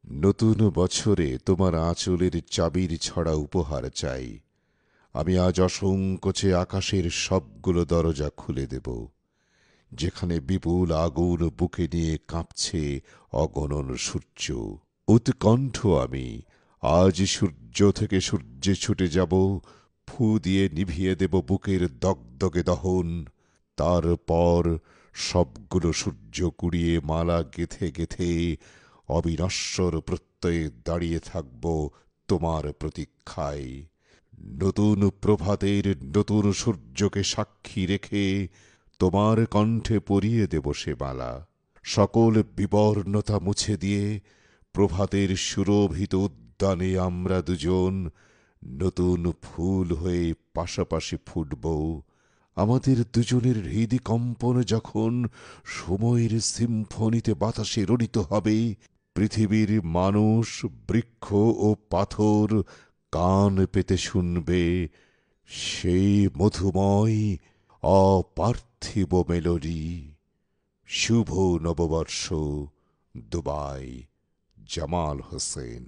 নতুন বছরে তোমার আঁচলের চাবির ছড়া উপহার চাই। আমি আজ অসংকোচে আকাশের সবগুলো দরজা খুলে দেব, যেখানে বিপুল আগুন বুকে নিয়ে কাঁপছে অগণন সূর্য। উৎকণ্ঠ আমি, আজ সূর্য থেকে সূর্যে ছুটে যাব, ফু দিয়ে নিভিয়ে দেব বুকের দগদগে দহন। তারপর সবগুলো সূর্য কুড়িয়ে মালা গেথে গেথে অবিনশ্বর প্রত্যয়ে দাঁড়িয়ে থাকব তোমার প্রতীক্ষায়। নতুন প্রভাতের নতুন সূর্যকে সাক্ষী রেখে তোমার কণ্ঠে পরিয়ে দেব সে মালা। সকল বিবর্ণতা মুছে দিয়ে প্রভাতের সুরভিত উদ্যানে আমরা দুজন নতুন ফুল হয়ে পাশাপাশি ফুটব। আমাদের দুজনের হৃদিকম্পন যখন সময়ের সিম্ফনিতে বাতাসে রড়িত হবে, পৃথিবীর মানুষ, বৃক্ষ ও পাথর কান পেতে শুনবে সেই মধুময় অপার্থিব মেলোডি। শুভ নববর্ষ। দুবাই, জামাল হোসেন।